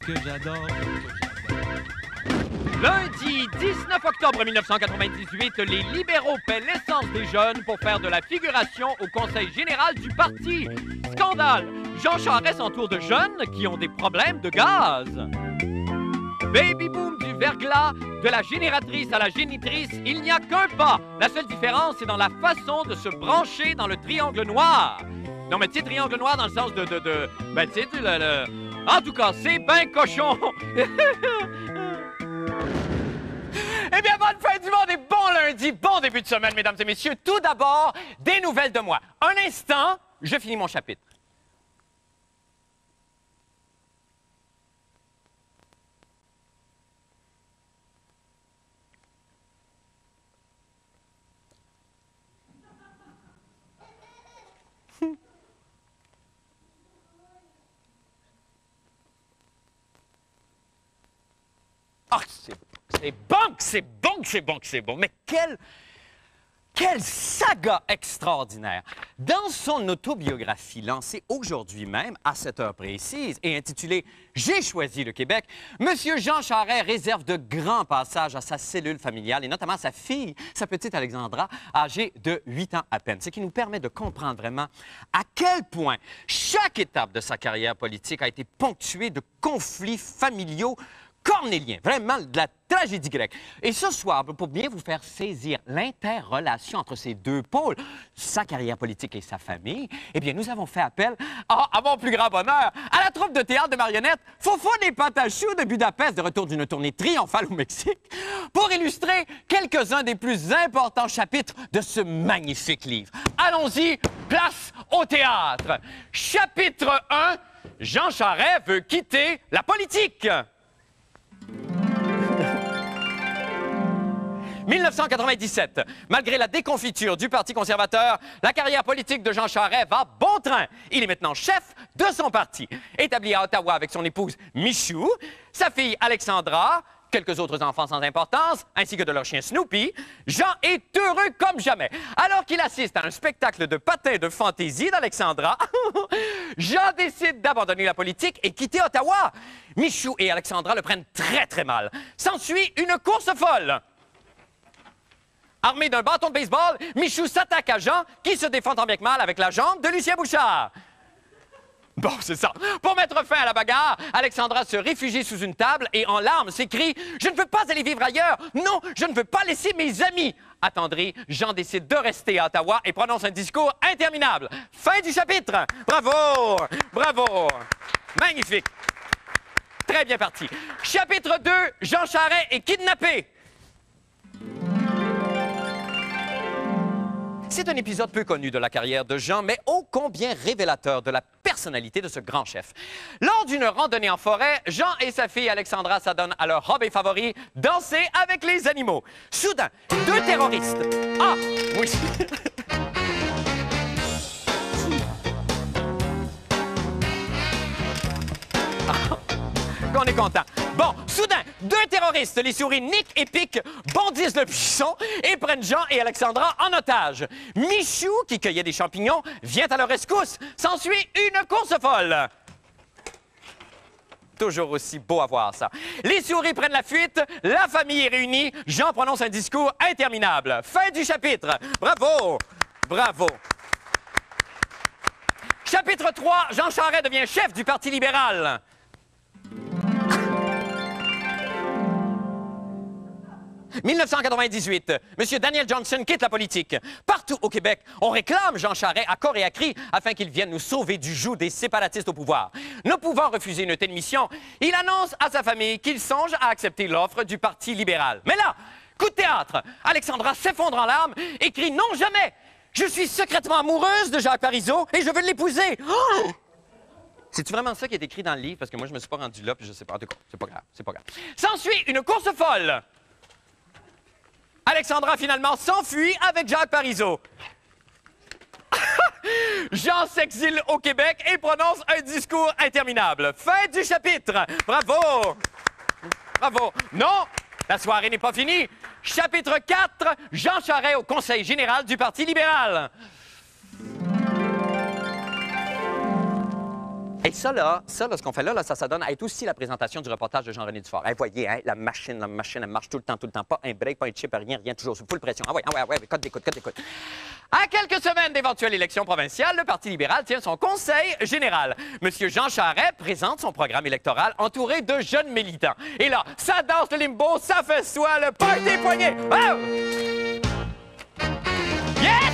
que j'adore. Lundi 19 octobre 1998, les libéraux paient l'essence des jeunes pour faire de la figuration au Conseil général du parti. Scandale! Jean Charest s'entoure de jeunes qui ont des problèmes de gaz. Baby boom du verglas, de la génératrice à la génitrice, il n'y a qu'un pas. La seule différence, c'est dans la façon de se brancher dans le triangle noir. Non, mais tu sais, triangle noir dans le sens de... Ben, tu sais, En tout cas, c'est ben cochon. Eh bien, bonne fin du monde et bon lundi, bon début de semaine, mesdames et messieurs. Tout d'abord, des nouvelles de moi. Un instant, je finis mon chapitre. Ah, c'est bon. Mais quelle saga extraordinaire! Dans son autobiographie lancée aujourd'hui même, à cette heure précise, et intitulée « J'ai choisi le Québec », M. Jean Charest réserve de grands passages à sa cellule familiale, et notamment à sa fille, sa petite Alexandra, âgée de 8 ans à peine. Ce qui nous permet de comprendre vraiment à quel point chaque étape de sa carrière politique a été ponctuée de conflits familiaux cornéliens, vraiment de la tragédie grecque. Et ce soir, pour bien vous faire saisir l'interrelation entre ces deux pôles, sa carrière politique et sa famille, eh bien, nous avons fait appel, à mon plus grand bonheur, à la troupe de théâtre de marionnettes Fofo des Patachous de Budapest, de retour d'une tournée triomphale au Mexique, pour illustrer quelques-uns des plus importants chapitres de ce magnifique livre. Allons-y, place au théâtre. Chapitre 1, Jean Charest veut quitter la politique. 1997. Malgré la déconfiture du Parti conservateur, la carrière politique de Jean Charest va bon train. Il est maintenant chef de son parti. Établi à Ottawa avec son épouse Michou, sa fille Alexandra, quelques autres enfants sans importance, ainsi que de leur chien Snoopy, Jean est heureux comme jamais. Alors qu'il assiste à un spectacle de patins de fantaisie d'Alexandra, Jean décide d'abandonner la politique et quitter Ottawa. Michou et Alexandra le prennent très, très mal. S'ensuit une course folle. Armé d'un bâton de baseball, Michou s'attaque à Jean, qui se défend tant bien que mal avec la jambe de Lucien Bouchard. Bon, c'est ça. Pour mettre fin à la bagarre, Alexandra se réfugie sous une table et en larmes s'écrie « Je ne veux pas aller vivre ailleurs! Non, je ne veux pas laisser mes amis! » Attendri, Jean décide de rester à Ottawa et prononce un discours interminable. Fin du chapitre! Bravo! Bravo! Magnifique! Très bien parti. Chapitre 2, Jean Charest est kidnappé. C'est un épisode peu connu de la carrière de Jean, mais ô combien révélateur de la personnalité de ce grand chef. Lors d'une randonnée en forêt, Jean et sa fille Alexandra s'adonnent à leur hobby favori, danser avec les animaux. Soudain, deux terroristes... Ah, oui... On est content. Bon, soudain, deux terroristes, les souris Nick et Pic, bondissent le buisson et prennent Jean et Alexandra en otage. Michou, qui cueillait des champignons, vient à leur rescousse. S'ensuit une course folle. Toujours aussi beau à voir, ça. Les souris prennent la fuite, la famille est réunie, Jean prononce un discours interminable. Fin du chapitre. Bravo! Bravo! Chapitre 3, Jean Charest devient chef du Parti libéral. « 1998, M. Daniel Johnson quitte la politique. Partout au Québec, on réclame Jean Charest à corps et à cri afin qu'il vienne nous sauver du joug des séparatistes au pouvoir. Ne pouvant refuser une telle mission, il annonce à sa famille qu'il songe à accepter l'offre du Parti libéral. Mais là, coup de théâtre, Alexandra s'effondre en larmes et crie « Non, jamais! Je suis secrètement amoureuse de Jacques Parizeau et je veux l'épouser! Oh! » C'est-tu vraiment ça qui est écrit dans le livre? Parce que moi, je me suis pas rendu là, puis je sais pas. En tout cas, c'est pas grave, c'est pas grave. S'ensuit une course folle. Alexandra, finalement, s'enfuit avec Jacques Parizeau. Jean s'exile au Québec et prononce un discours interminable. Fin du chapitre. Bravo! Bravo. Non, la soirée n'est pas finie. Chapitre 4, Jean Charest au Conseil général du Parti libéral. Et ça, là, ce qu'on fait là, ça donne à être aussi la présentation du reportage de Jean-René Dufort. Hey, voyez, hein, la machine, elle marche tout le temps. Pas un break, pas un chip, rien, toujours sous full pression. Ah ouais, code d'écoute. À quelques semaines d'éventuelle élection provinciale, le Parti libéral tient son conseil général. Monsieur Jean Charest présente son programme électoral entouré de jeunes militants. Et là, ça danse le limbo, ça fait soi, le party poignet. Oh! Yes!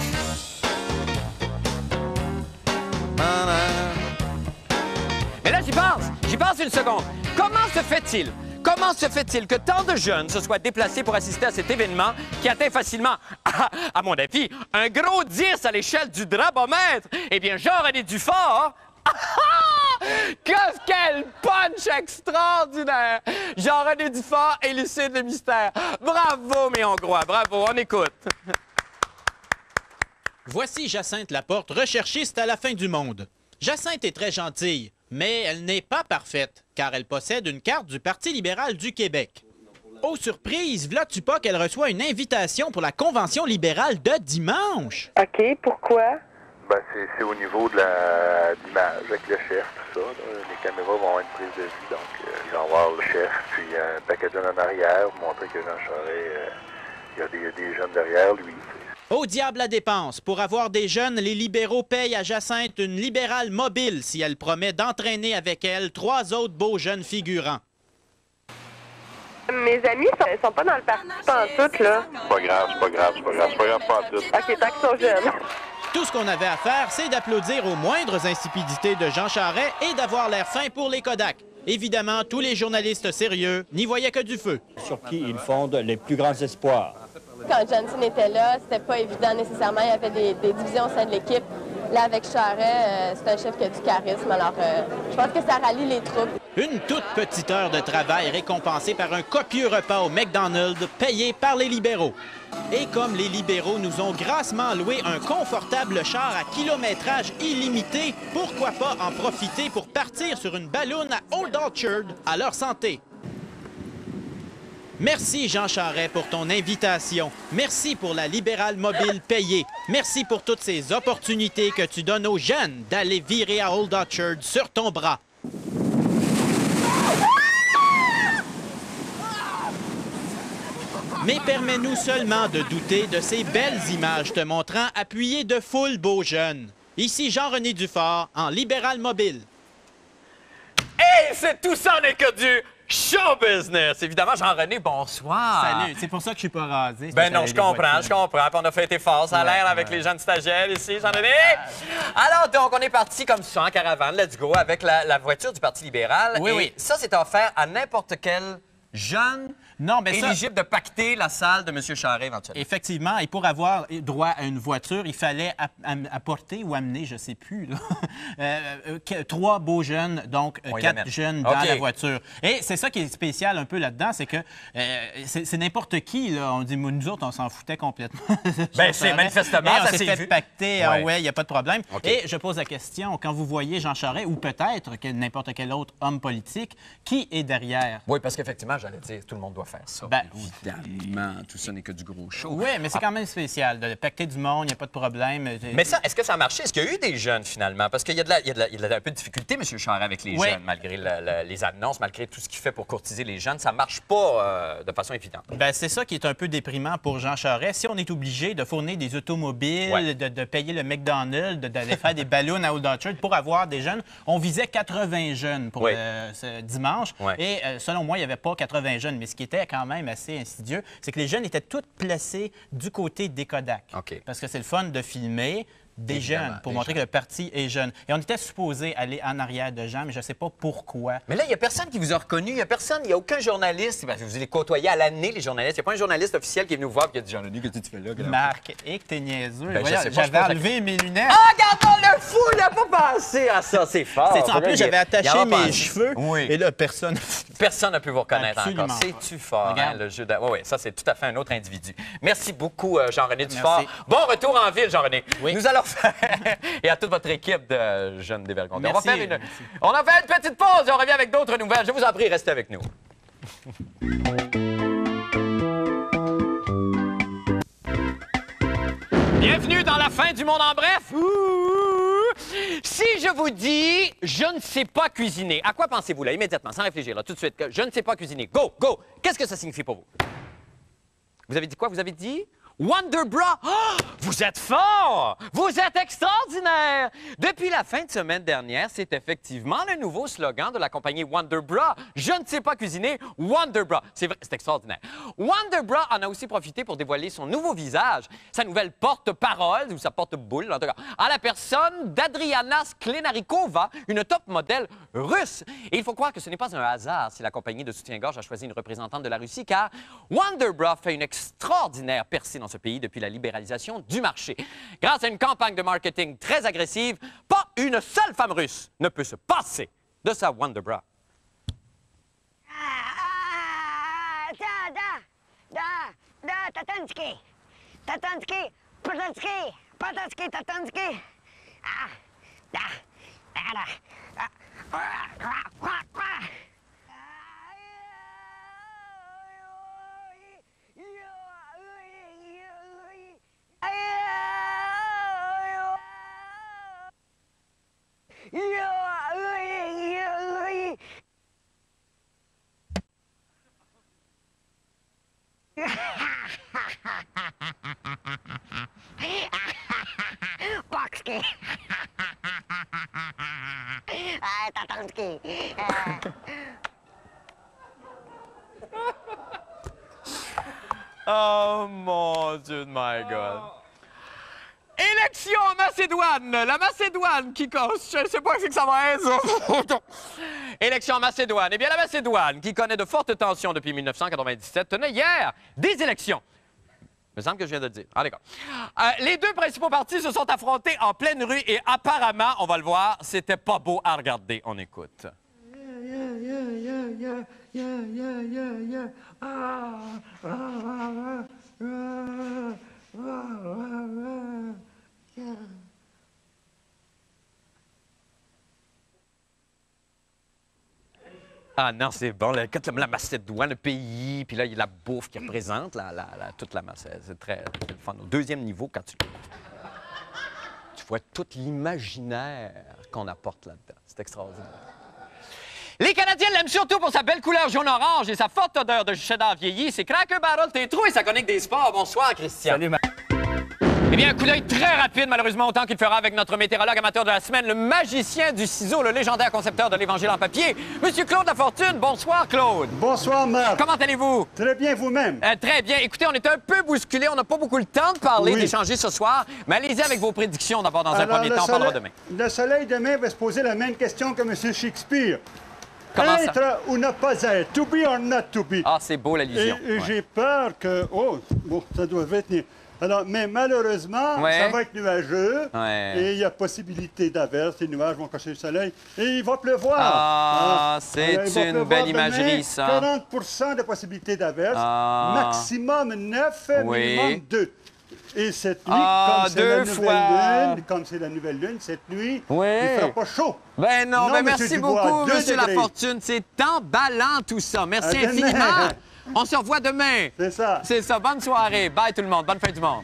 Mais là, j'y pense une seconde. Comment se fait-il que tant de jeunes se soient déplacés pour assister à cet événement qui atteint facilement, à mon avis, un gros 10 à l'échelle du drabomètre? Eh bien, Jean-René Dufort... Quel punch extraordinaire! Jean-René Dufort élucide le mystère. Bravo, mes Hongrois, bravo, on écoute. Voici Jacinthe Laporte, recherchiste à la fin du monde. Jacinthe est très gentille, mais elle n'est pas parfaite, car elle possède une carte du Parti libéral du Québec. Oh, surprise, v'là-tu pas qu'elle reçoit une invitation pour la Convention libérale de dimanche? OK, pourquoi? Ben, c'est au niveau de l'image avec le chef, tout ça. Là. Les caméras vont avoir une prise de vue, donc ils vont voir le chef, puis un paquet de jeunes en arrière, pour montrer que Jean Charest, il y a des jeunes derrière lui. Au diable la dépense. Pour avoir des jeunes, les libéraux payent à Jacinthe une libérale mobile si elle promet d'entraîner avec elle 3 autres beaux jeunes figurants. Mes amis sont pas dans le parti pantoute, là. C'est pas grave pas tout. OK, tant qu'ils sont jeunes. Tout ce qu'on avait à faire, c'est d'applaudir aux moindres insipidités de Jean Charest et d'avoir l'air fin pour les Kodak. Évidemment, tous les journalistes sérieux n'y voyaient que du feu. Sur qui ils fondent les plus grands espoirs. Quand Johnson était là, c'était pas évident nécessairement. Il y avait des divisions au sein de l'équipe. Là, avec Charest, c'est un chef qui a du charisme. Alors, je pense que ça rallie les troupes. Une toute petite heure de travail récompensée par un copieux repas au McDonald's payé par les libéraux. Et comme les libéraux nous ont grassement loué un confortable char à kilométrage illimité, pourquoi pas en profiter pour partir sur une balloune à Old Orchard à leur santé? Merci Jean Charest pour ton invitation. Merci pour la libérale mobile payée. Merci pour toutes ces opportunités que tu donnes aux jeunes d'aller virer à Old Orchard sur ton bras. Mais permets-nous seulement de douter de ces belles images te montrant appuyé de foule beaux jeunes. Ici Jean-René Dufort en libéral mobile. Et c'est tout ça n'est que du show business! Évidemment, Jean-René, bonsoir. Salut, c'est pour ça que je suis pas rasé. Ben non, je comprends. Puis on a fêté fort, ça a l'air avec les jeunes stagiaires ici, Jean-René. Alors donc, on est parti comme ça en caravane, let's go, avec la voiture du Parti libéral. Oui. Ça, c'est offert à n'importe quel jeune éligible de pacter la salle de M. Charest éventuellement. Effectivement, et pour avoir droit à une voiture, il fallait apporter ou amener, je ne sais plus, là, 3 beaux jeunes, donc 4 jeunes dans la voiture. Et c'est ça qui est spécial un peu là-dedans, c'est que c'est n'importe qui, là. On dit, nous autres, on s'en foutait complètement. Ben c'est manifestement, ça s'est fait pacter, il n'y a pas de problème. Okay. Et je pose la question, quand vous voyez Jean Charest, ou peut-être n'importe quel autre homme politique, qui est derrière? Oui, parce qu'effectivement, j'allais dire, tout le monde doit faire ça. Ben, évidemment, tout ça n'est que du gros show. Oui, mais c'est quand même spécial. De pacter du monde, il n'y a pas de problème. Mais ça, est-ce que ça a marché? Est-ce qu'il y a eu des jeunes, finalement? Parce qu'il y a un peu de difficulté, M. Charest, avec les jeunes, malgré les annonces, malgré tout ce qu'il fait pour courtiser les jeunes. Ça ne marche pas de façon évidente. Bien, c'est ça qui est un peu déprimant pour Jean Charest. Si on est obligé de fournir des automobiles, de payer le McDonald's, d'aller faire des ballons à Old Orchard pour avoir des jeunes, on visait 80 jeunes pour ce dimanche. Et selon moi, il n'y avait pas 80 jeunes. Mais ce qui était quand même assez insidieux, c'est que les jeunes étaient tous placés du côté des Kodak. Parce que c'est le fun de filmer des jeunes pour montrer que le parti est jeune. Et on était supposé aller en arrière de Jean, mais je ne sais pas pourquoi. Mais là, il n'y a personne qui vous a reconnu. Il n'y a aucun journaliste. Vous les côtoyez à l'année, les journalistes. Il n'y a pas un journaliste officiel qui est venu vous voir et qui a dit Jean-René, qu'est-ce que tu fais là? Marc, et que t'es niaiseux. Ben, j'avais enlevé mes lunettes. Ah, regarde, le fou, il n'a pas pensé à ça. C'est fort. En plus, j'avais attaché mes cheveux. Et là, personne n'a pu vous reconnaître encore. C'est-tu fort, hein, le jeu de... Oui, ça, c'est tout à fait un autre individu. Merci beaucoup, Jean-René Dufort. Bon retour en ville, Jean-René. Nous allons faire... Et à toute votre équipe de jeunes dévergondés. On va fait une petite pause et on revient avec d'autres nouvelles. Je vous en prie, restez avec nous. Bienvenue dans la fin du monde en bref. Si je vous dis « je ne sais pas cuisiner », à quoi pensez-vous là, immédiatement, sans réfléchir, là, tout de suite, que je ne sais pas cuisiner? Go, go! Qu'est-ce que ça signifie pour vous? Vous avez dit quoi? Vous avez dit Wonder Bra. Oh, vous êtes fort! Vous êtes extraordinaire! Depuis la fin de semaine dernière, c'est effectivement le nouveau slogan de la compagnie Wonder Bra. Je ne sais pas cuisiner, Wonder Bra. C'est vrai, c'est extraordinaire. Wonder Bra en a aussi profité pour dévoiler son nouveau visage, sa nouvelle porte-parole, ou sa porte-boule, en tout cas, à la personne d'Adriana Sklenarikova, une top modèle russe. Et il faut croire que ce n'est pas un hasard si la compagnie de soutien-gorge a choisi une représentante de la Russie, car Wonder Bra fait une extraordinaire percée dans ce pays depuis la libéralisation du marché. Grâce à une campagne de marketing très agressive, pas une seule femme russe ne peut se passer de sa Wonder Bra. Boxki. Tatanski. Oh mon Dieu, my God. Élection en Macédoine. La Macédoine qui cause. Je ne sais pas ce que ça va être. Élection en Macédoine. Eh bien, la Macédoine, qui connaît de fortes tensions depuis 1997, tenait hier des élections. Il me semble que je viens de le dire. Ah, d'accord. Les deux principaux partis se sont affrontés en pleine rue et apparemment, on va le voir, c'était pas beau à regarder. On écoute. Ah non, c'est bon. Quand la Macédoine, le pays, puis là, il y a la bouffe qui représente toute la Macédoine. C'est très le fun. Au deuxième niveau, quand tu vois tout l'imaginaire qu'on apporte là-dedans. C'est extraordinaire. Les Canadiens l'aiment surtout pour sa belle couleur jaune-orange et sa forte odeur de cheddar vieilli. C'est Cracker Barrel Tétro et sa chronique des sports. Bonsoir, Christian. Salut, Eh bien, un coup d'œil très rapide, malheureusement, autant qu'il fera avec notre météorologue amateur de la semaine, le magicien du ciseau, le légendaire concepteur de l'Évangile en papier, Monsieur Claude Lafortune. Bonsoir, Claude. Bonsoir, Marc. Comment allez-vous? Très bien, vous-même. Très bien. Écoutez, on est un peu bousculé. On n'a pas beaucoup de temps de parler, d'échanger ce soir. Mais allez-y avec vos prédictions d'abord dans un premier temps. On parlera demain. Le soleil demain va se poser la même question que M. Shakespeare. Comment ça? Être ou ne pas être. To be or not to be. Ah, c'est beau, l'allusion. Et j'ai peur que... Oh, bon, ça doit venir. Alors, mais malheureusement, ça va être nuageux et il y a possibilité d'averse. Les nuages vont cacher le soleil et il va pleuvoir. Ah, c'est une belle imagerie, ça. 40 de possibilité d'averse, maximum 9, minimum 2. Et cette nuit, comme c'est la nouvelle lune, cette nuit, il ne fera pas chaud. Ben non, ben merci beaucoup, M. Lafortune. C'est emballant tout ça. Merci infiniment. On se revoit demain. C'est ça. C'est ça. Bonne soirée. Bye tout le monde. Bonne fin du monde.